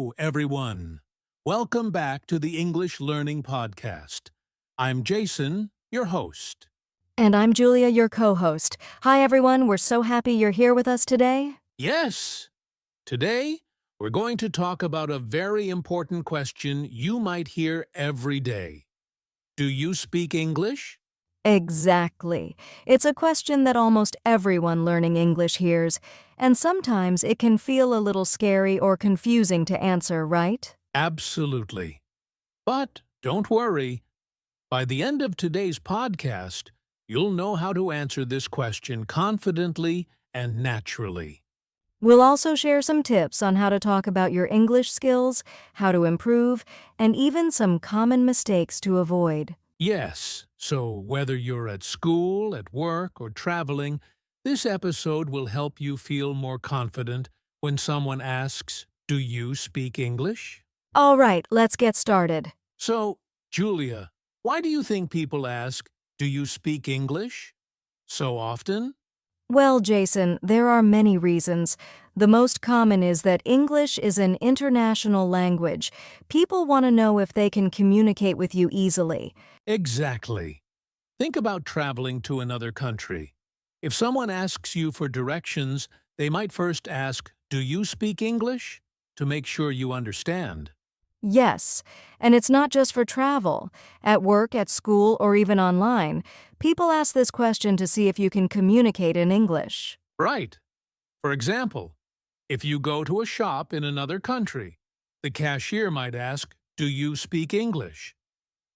Hello, everyone. Welcome back to the English Learning Podcast. I'm Jason, your host. And I'm Julia, your co-host. Hi, everyone. We're so happy you're here with us today. Yes, today we're going to talk about a very important question you might hear every day. Do you speak English? Exactly. It's a question that almost everyone learning English hears, and sometimes it can feel a little scary or confusing to answer, right? Absolutely. But don't worry. By the end of today's podcast, you'll know how to answer this question confidently and naturally. We'll also share some tips on how to talk about your English skills, how to improve, and even some common mistakes to avoid. Yes, so whether you're at school, at work, or traveling, this episode will help you feel more confident when someone asks, "Do you speak English?" All right, let's get started. So, Julia, why do you think people ask, "Do you speak English?" so often? Well, Jason, there are many reasons. The most common is that English is an international language. People want to know if they can communicate with you easily. Exactly. Think about traveling to another country. If someone asks you for directions, they might first ask, "Do you speak English?" to make sure you understand. Yes, and it's not just for travel. At work, at school, or even online, people ask this question to see if you can communicate in English. Right. For example, if you go to a shop in another country, the cashier might ask, "Do you speak English?"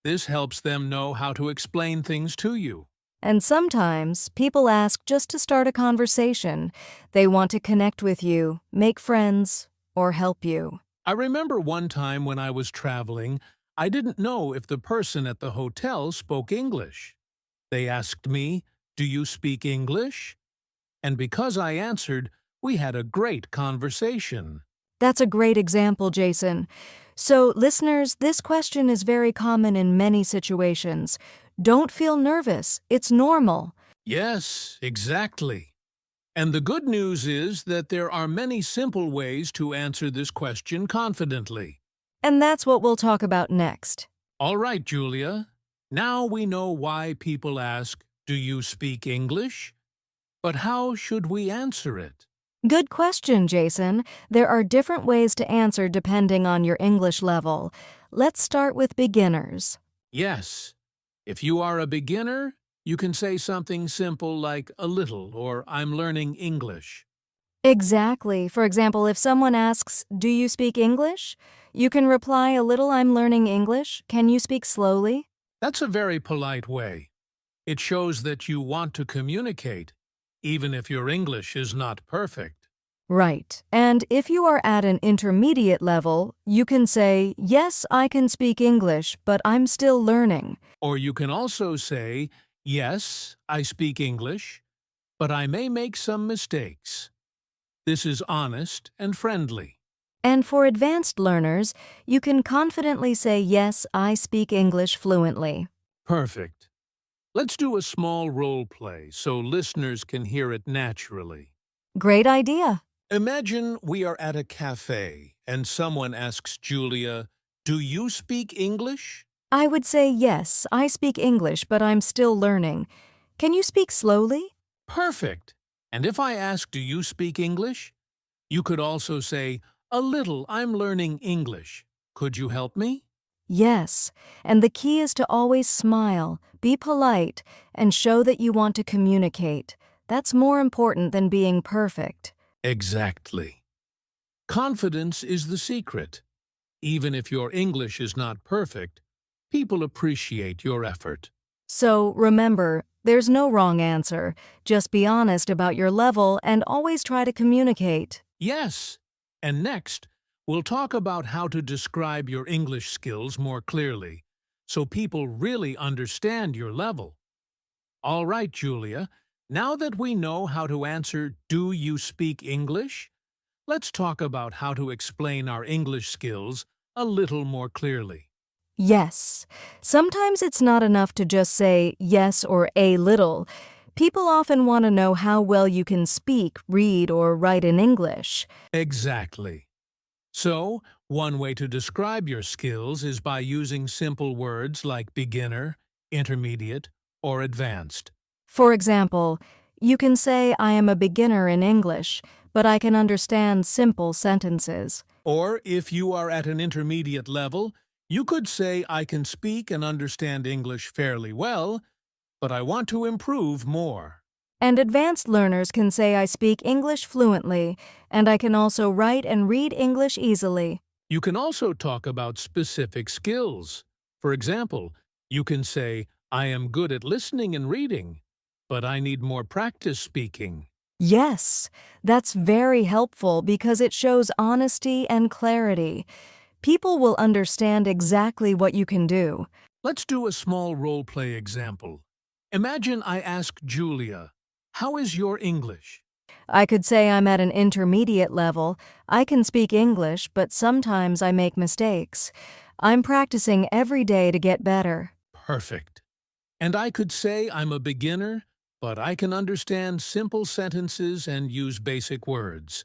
This helps them know how to explain things to you. And sometimes, people ask just to start a conversation. They want to connect with you, make friends, or help you. I remember one time when I was traveling, I didn't know if the person at the hotel spoke English. They asked me, "Do you speak English?" And because I answered, we had a great conversation. That's a great example, Jason. So, listeners, this question is very common in many situations. Don't feel nervous. It's normal. Yes, exactly. And the good news is that there are many simple ways to answer this question confidently. And that's what we'll talk about next. All right, Julia. Now we know why people ask, "Do you speak English?" But how should we answer it? Good question, Jason. There are different ways to answer depending on your English level. Let's start with beginners. Yes. If you are a beginner, you can say something simple like "a little" or "I'm learning English." Exactly. For example, if someone asks, "Do you speak English?" you can reply, "A little, I'm learning English. Can you speak slowly?" That's a very polite way. It shows that you want to communicate, even if your English is not perfect. Right. And if you are at an intermediate level, you can say, "Yes, I can speak English, but I'm still learning." Or you can also say, "Yes, I speak English, but I may make some mistakes." This is honest and friendly. And for advanced learners, you can confidently say, "Yes, I speak English fluently." Perfect. Let's do a small role play so listeners can hear it naturally. Great idea. Imagine we are at a cafe and someone asks Julia, "Do you speak English?" I would say, "Yes, I speak English, but I'm still learning. Can you speak slowly?" Perfect. And if I ask, "Do you speak English?" you could also say, "A little, I'm learning English. Could you help me?" Yes, and the key is to always smile, be polite, and show that you want to communicate. That's more important than being perfect. Exactly. Confidence is the secret. Even if your English is not perfect, people appreciate your effort. So remember, there's no wrong answer. Just be honest about your level and always try to communicate. Yes. And next, we'll talk about how to describe your English skills more clearly, so people really understand your level. All right, Julia, now that we know how to answer "Do you speak English?", let's talk about how to explain our English skills a little more clearly. Yes. Sometimes it's not enough to just say yes or a little. People often want to know how well you can speak, read, or write in English. Exactly. So, one way to describe your skills is by using simple words like beginner, intermediate, or advanced. For example, you can say, I am a beginner in English, but I can understand simple sentences. Or if you are at an intermediate level, you could say, I can speak and understand English fairly well, but I want to improve more. And advanced learners can say, I speak English fluently, and I can also write and read English easily. You can also talk about specific skills. For example, you can say, I am good at listening and reading, but I need more practice speaking. Yes, that's very helpful because it shows honesty and clarity. People will understand exactly what you can do. Let's do a small role-play example. Imagine I ask Julia, how is your English? I could say I'm at an intermediate level. I can speak English, but sometimes I make mistakes. I'm practicing every day to get better. Perfect. And I could say I'm a beginner, but I can understand simple sentences and use basic words.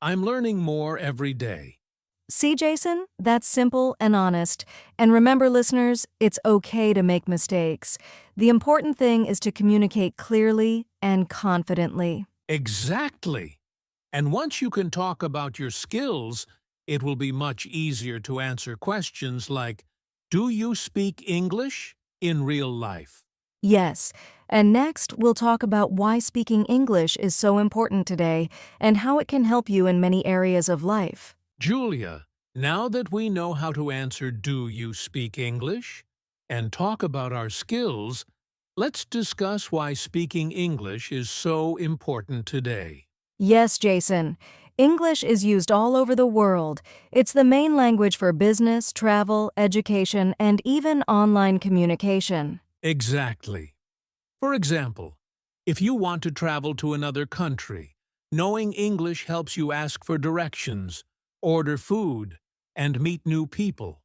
I'm learning more every day. See, Jason? That's simple and honest. And remember, listeners, it's okay to make mistakes. The important thing is to communicate clearly and confidently. Exactly. And once you can talk about your skills, it will be much easier to answer questions like, do you speak English in real life? Yes, and next we'll talk about why speaking English is so important today and how it can help you in many areas of life. Julia, now that we know how to answer do you speak English and talk about our skills, let's discuss why speaking English is so important today. Yes, Jason. English is used all over the world. It's the main language for business, travel, education, and even online communication. Exactly. For example, if you want to travel to another country, knowing English helps you ask for directions, order food, and meet new people.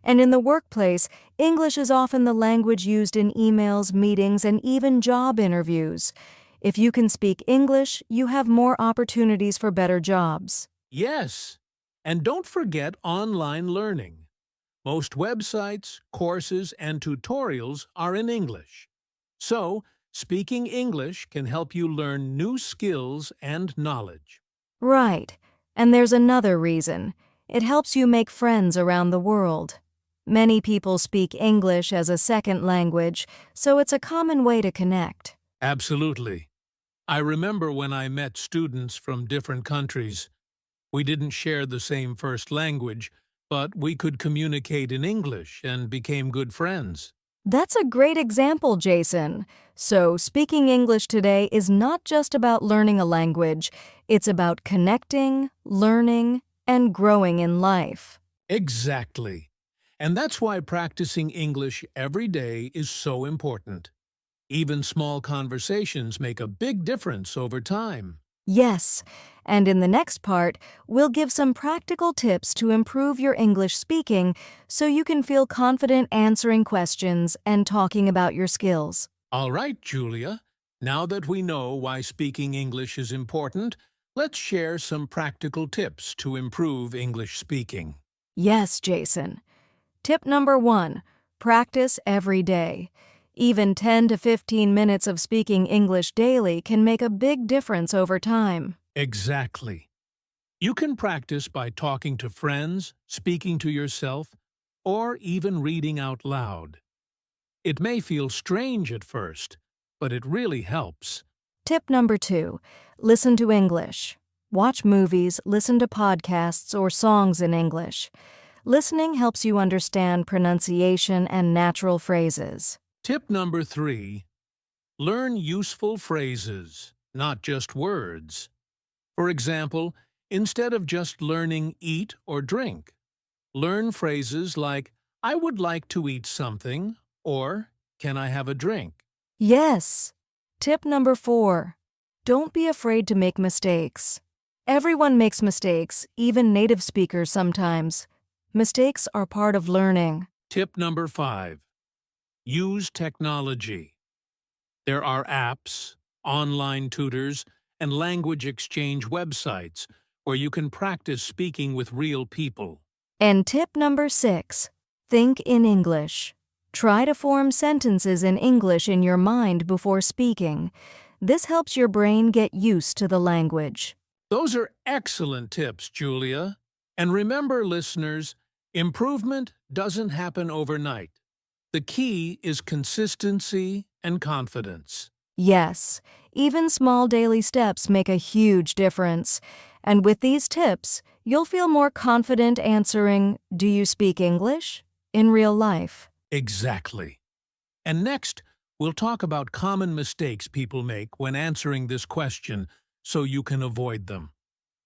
And in the workplace, English is often the language used in emails, meetings, and even job interviews. If you can speak English, you have more opportunities for better jobs. Yes, and don't forget online learning. Most websites, courses, and tutorials are in English. So, speaking English can help you learn new skills and knowledge. Right. And there's another reason. It helps you make friends around the world. Many people speak English as a second language, so it's a common way to connect. Absolutely. I remember when I met students from different countries. We didn't share the same first language, but we could communicate in English and became good friends. That's a great example, Jason. So, speaking English today is not just about learning a language, it's about connecting, learning, and growing in life. Exactly. And that's why practicing English every day is so important. Even small conversations make a big difference over time. Yes, and in the next part, we'll give some practical tips to improve your English speaking so you can feel confident answering questions and talking about your skills. All right, Julia. Now that we know why speaking English is important, let's share some practical tips to improve English speaking. Yes, Jason. Tip number 1, practice every day. Even 10 to 15 minutes of speaking English daily can make a big difference over time. Exactly. You can practice by talking to friends, speaking to yourself, or even reading out loud. It may feel strange at first, but it really helps. Tip number 2, listen to English. Watch movies, listen to podcasts or songs in English. Listening helps you understand pronunciation and natural phrases. Tip number 3, learn useful phrases, not just words. For example, instead of just learning eat or drink, learn phrases like, I would like to eat something, or can I have a drink? Yes. Tip number 4, don't be afraid to make mistakes. Everyone makes mistakes, even native speakers sometimes. Mistakes are part of learning. Tip number 5, use technology. There are apps, online tutors, and language exchange websites where you can practice speaking with real people. And tip number 6, think in English. Try to form sentences in English in your mind before speaking. This helps your brain get used to the language. Those are excellent tips, Julia. And remember, listeners, improvement doesn't happen overnight. The key is consistency and confidence. Yes, even small daily steps make a huge difference. And with these tips, you'll feel more confident answering, "Do you speak English?" in real life. Exactly. And next, we'll talk about common mistakes people make when answering this question so you can avoid them.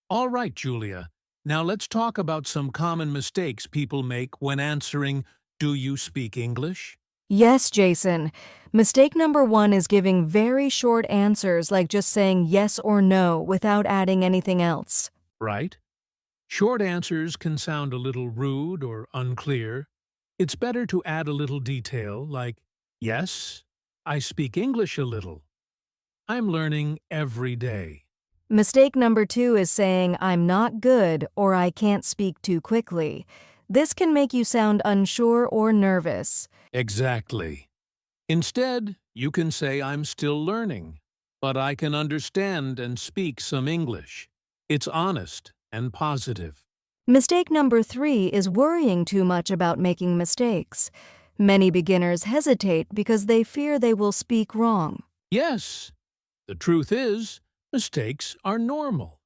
All right, Julia. Now let's talk about some common mistakes people make when answering, "Do you speak English?" Yes, Jason. Mistake number 1 is giving very short answers like just saying yes or no without adding anything else. Right? Short answers can sound a little rude or unclear. It's better to add a little detail like, "Yes, I speak English a little. I'm learning every day." Mistake number 2 is saying "I'm not good" or "I can't speak too quickly." This can make you sound unsure or nervous. Exactly. Instead, you can say, "I'm still learning, but I can understand and speak some English." It's honest and positive. Mistake number 3 is worrying too much about making mistakes. Many beginners hesitate because they fear they will speak wrong. Yes, the truth is, mistakes are normal.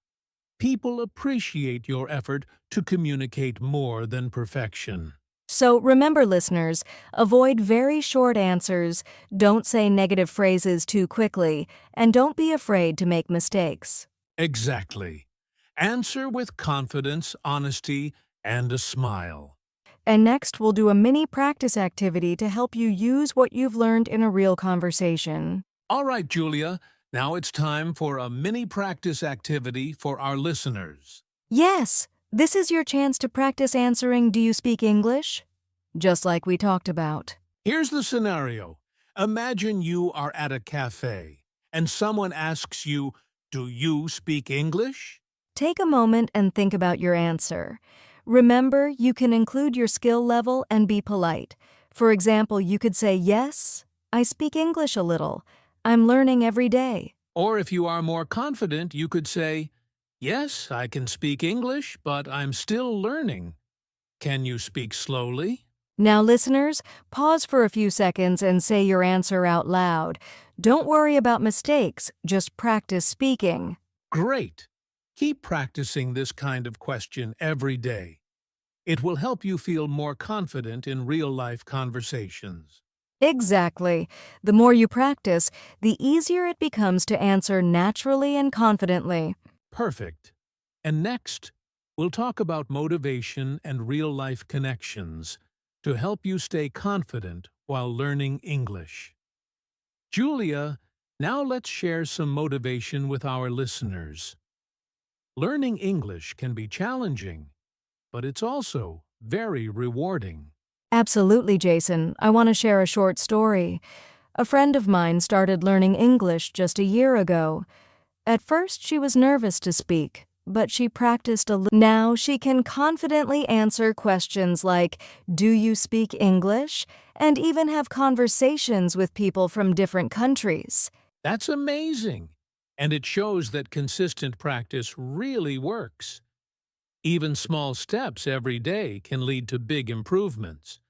People appreciate your effort to communicate more than perfection. So remember, listeners, avoid very short answers, don't say negative phrases too quickly, and don't be afraid to make mistakes. Exactly. Answer with confidence, honesty, and a smile. And next, we'll do a mini practice activity to help you use what you've learned in a real conversation. All right, Julia, now it's time for a mini practice activity for our listeners. Yes, this is your chance to practice answering "Do you speak English?" just like we talked about. Here's the scenario. Imagine you are at a cafe and someone asks you, "Do you speak English?" Take a moment and think about your answer. Remember, you can include your skill level and be polite. For example, you could say, "Yes, I speak English a little. I'm learning every day." Or if you are more confident, you could say, "Yes, I can speak English, but I'm still learning. Can you speak slowly?" Now, listeners, pause for a few seconds and say your answer out loud. Don't worry about mistakes, just practice speaking. Great! Keep practicing this kind of question every day. It will help you feel more confident in real-life conversations. Exactly. The more you practice, the easier it becomes to answer naturally and confidently. Perfect. And next, we'll talk about motivation and real-life connections to help you stay confident while learning English. Julia, now let's share some motivation with our listeners. Learning English can be challenging, but it's also very rewarding. Absolutely, Jason. I want to share a short story. A friend of mine started learning English just a year ago. At first, she was nervous to speak, but she practiced a little. Now she can confidently answer questions like, "Do you speak English?" and even have conversations with people from different countries. That's amazing, and it shows that consistent practice really works. Even small steps every day can lead to big improvements.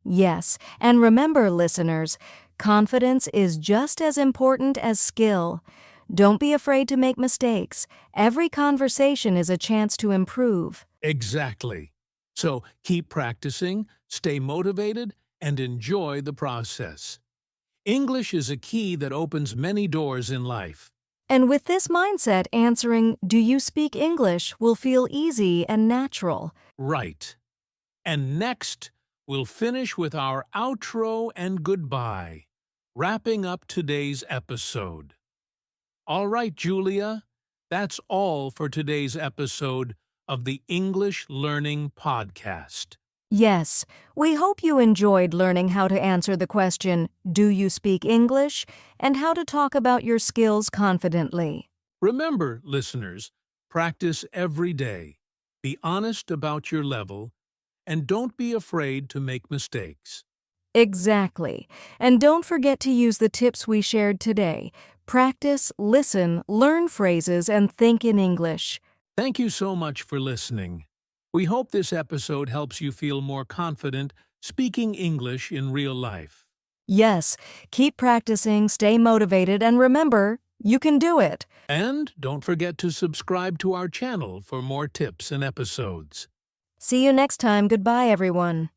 Yes, and remember, listeners, confidence is just as important as skill. Don't be afraid to make mistakes. Every conversation is a chance to improve. Exactly. So keep practicing, stay motivated, and enjoy the process. English is a key that opens many doors in life. And with this mindset, answering "Do you speak English?" will feel easy and natural. Right. And next, we'll finish with our outro and goodbye, wrapping up today's episode. All right, Julia, that's all for today's episode of the English Learning Podcast. Yes, we hope you enjoyed learning how to answer the question, "Do you speak English?" and how to talk about your skills confidently. Remember, listeners, Practice every day. Be honest about your level, and don't be afraid to make mistakes. Exactly. And don't forget to use the tips we shared today. Practice, listen, learn phrases, and think in English. Thank you so much for listening. We hope this episode helps you feel more confident speaking English in real life. Yes, keep practicing, stay motivated, and remember, you can do it. And don't forget to subscribe to our channel for more tips and episodes. See you next time. Goodbye, everyone.